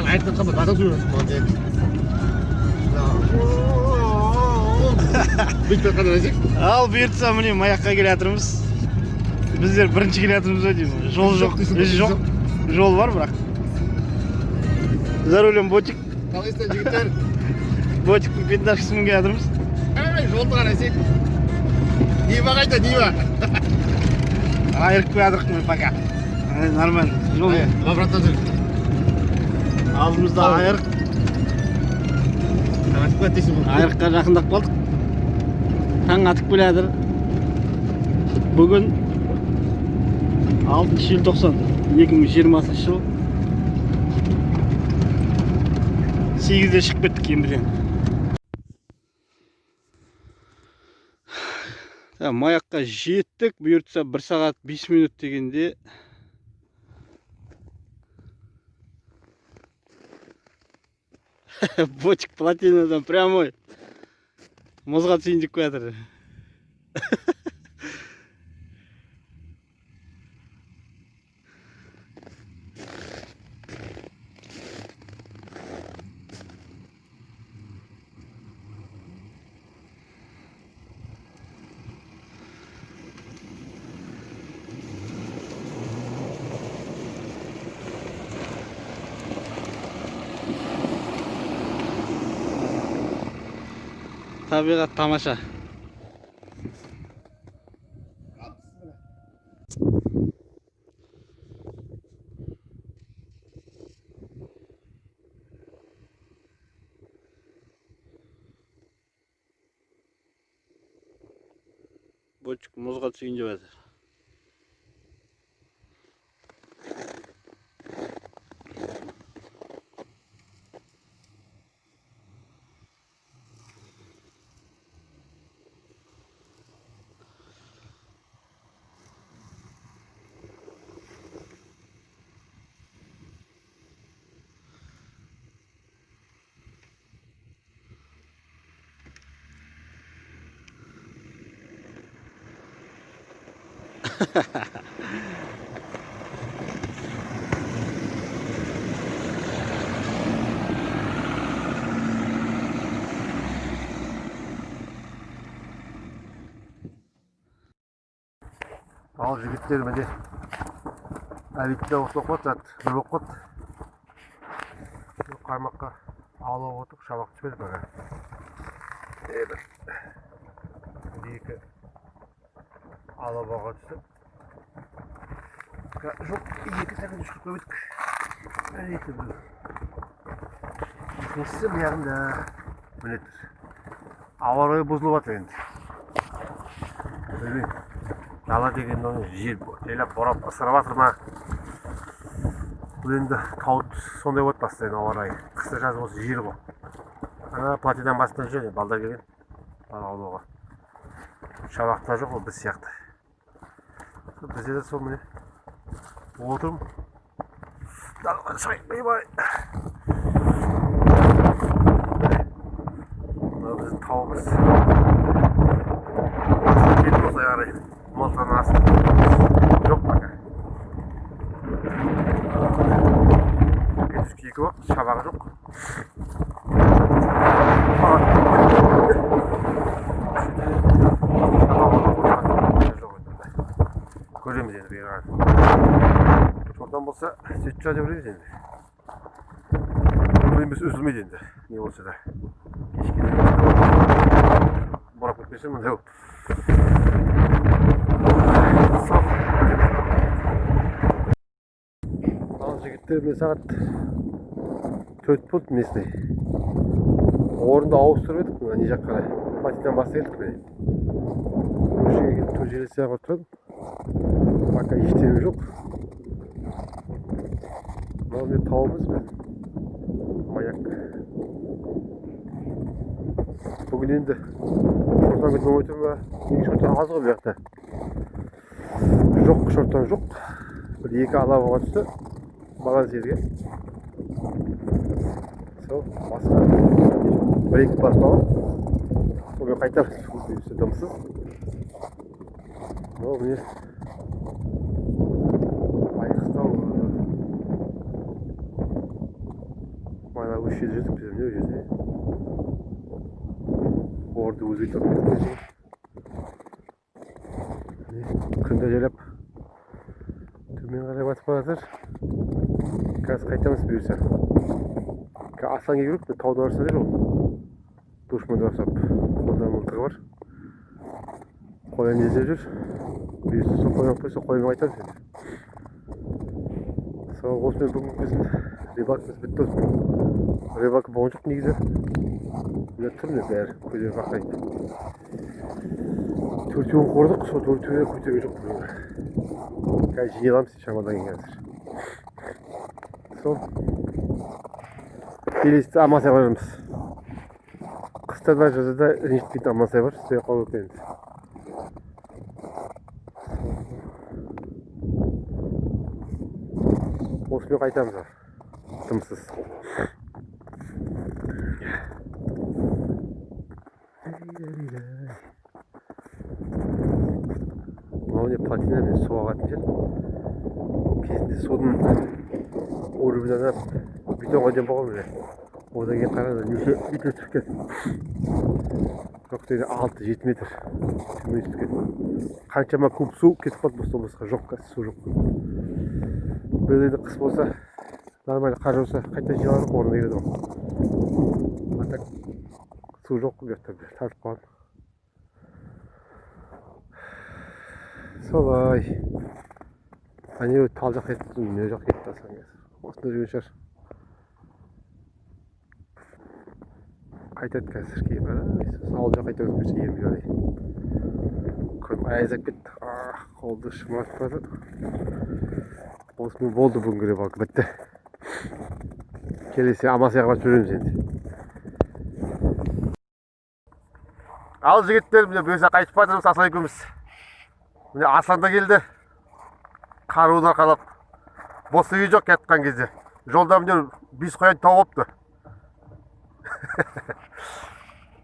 аяқтан қалмай бата жүресің маған. Бүйтіп қана десек. Ал бұйыртса міне Маякқа келе жатырмыз. Біздер бірінші келе жатырмыз ғой деймін. Жол жоқ, із жоқ. Жол бар бірақ. За рулем ботик. Қалайсыздар жігіттер? Ботиктің 15 мың келе жатырмыз. Жолды қарасек. Нива қайда, Нива? Айырып келе жатырық мен пока. Нормально. Жол. Обратно жүр. Алдымызда айырық. Айырыққа жақындап қалдық. Таң атып келе жатыр. Бүгін 6 желтоқсан 2020 жыл. 8-де шығып кеттік емден. Маякқа жеттік. Бұйыртса 1 сағат 5 минут дегенде ботик плотинадан прямой мұзға түсейін деп келе жатыр. Табиғат тамаша. Ботик мұзға түсейін деп жатыр. Ал жігіттер міне әбитті ауыстап қойды, бір болып қойды. Қармаққа аулап отырып, шабақ түспеді бара. Екі алабаға түсті. Жоқ, екі сәкін үшкіп көбедік. Әреті бұл. Несі мияғында мінеттір. Ауа райы бұзылып атыр енді. Білмейм. Дала деген оның жер жайлап борап ысырап атыр ма? Бұл енді тауыт сондай болады бастайын ауа райы. Қыста жазы осы жер ғой. Ана платинадан бастан жүр, балдар келген. Бал аулауға. Шабақта жоқ ол біз сияқты. Бізде де сол міне. Отырым. Далған шығайын, бай-бай. Мына біздің тауымыз. Кетіп осылай қарай. Малтаның астын. Жоқ бақа. Кетушке екі уақыт, шабағы жоқ. Көреміз енді бері қарай. Жолдан болса, сөйтіп жа деп ойлаймыз енді. Өміріміз үзілмейді енді, не болса да. Кешке борап кетпесе мындай болып. Ал жігіттер мен сағат 4 болды местный. Орынды ауыстырып едік, не жақ қарай. Платинадан баста келдік міне. Осы жерге келіп тұр желесі ағыр тұрады. Пока ештеңе жоқ. Мынау не тауымыз бе? Маяк. Бүгін енді шортан көтіп өтіп ма? Неге шортан аз ғой бұл жақта? Жоқ, шортан жоқ. Бір екі алабаға түсті. Балан жерге. Сол, басқа. Бір-екі баспаған. Сомен қайтар. Дымсыз. Мынау міне. Айқыстау. Ана осы жерде жүрдік біз міне ол жерде. Орды өзгертіп тұрмыз. Күнді жайлап төмен қарай батып бара жатыр. Қазір қайтамыз бұйырса. Аслан келу керек, таудан арса жүр ол. Душманды арсап, қолда мылтығы бар. Қоян іздеп жүр. Бұйырса сол қоян қойса қоймен қайтамыз енді. Сол осымен бүгін біздің рыбалкамыз бітті осымен. Рыбалка болған жоқ негізі. Мына тұр міне бәрі көздері бақырайды. Төртеуін қордық, сол төртеуіне көтерген жоқ бүгін. Қазір жинеламыз шамадан кейін қазір. Сол келесіде Амансай барамыз. Қыста да жазда да ренжітпейтін Амансай бар, істей қалу керек енді. Осымен қайтамыз ал. Тымсыз. Мынау не плотинамен су ағатын жер. Кезінде судың орбинадан бетонға дейін болған міне. Одан кейін қараңыздар неше үйде түскен. Жоқ дейді 6-7 метр төмен түскен. Қаншама куб су кетіп қалды болса жоқ қазір су жоқ. Бұл енді қыс болса нормально қар жауса қайта жиналып орнына келеді ғой. А так су жоқ бұл жақта тартып қалған. Солай. Ане тал жақ кетті, не жақ кетті Асан қазір. Осында жүрген шығар. Қайтады қазір кейін ауыл жақ қайтамыз бұйырса емге қарай. Күн аяздап кетті. Қолды шымыратып бара жатыр. Осымен болды бүгінгі рыбалка бітті. Келесі Амансайға барып жүреміз енді. Ал жігіттер, міне бұйырса қайтып бара жатырмыз Аслан екеуміз. Міне Аслан да келді. Қаруын арқалап. Бос үй жоқ кеткен кезде. Жолда міне 5 қоян тауып алыпты.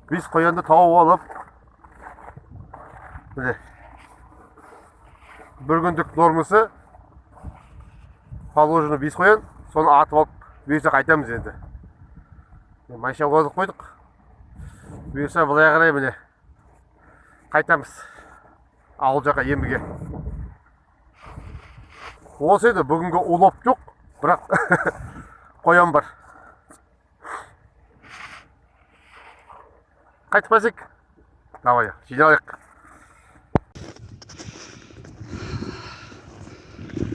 5 қоянды тауып алып. Міне. Бір күндік нормасы положено 5 қоян, соны атып алып, бұйырса қайтамыз енді. Майша қозық қойдық. Бұйырса былай қарай міне қайтамыз. Ауыл жаққа емге. Осы еді бүгінгі улов жоқ, бірақ қоян бар. Қайтып басек. Давай, жиналайық.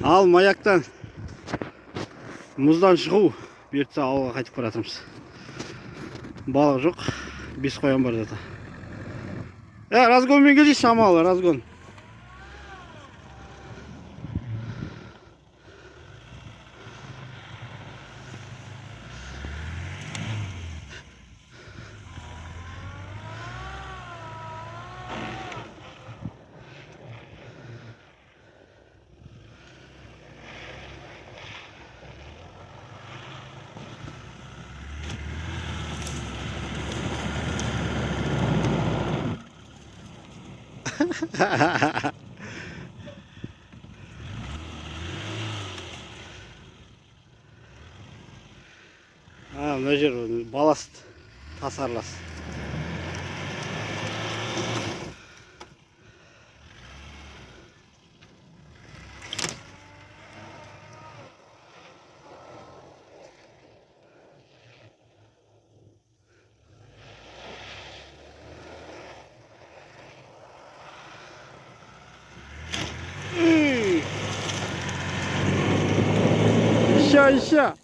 Ал Маяктан мұздан шығу, бұйыртса ауылға қайтып бара жатырмыз. Балық жоқ, 5 қоян бар заты. Разгонмен келейік шамалы, разгон. Мына жер баласт тасарлас. Ща.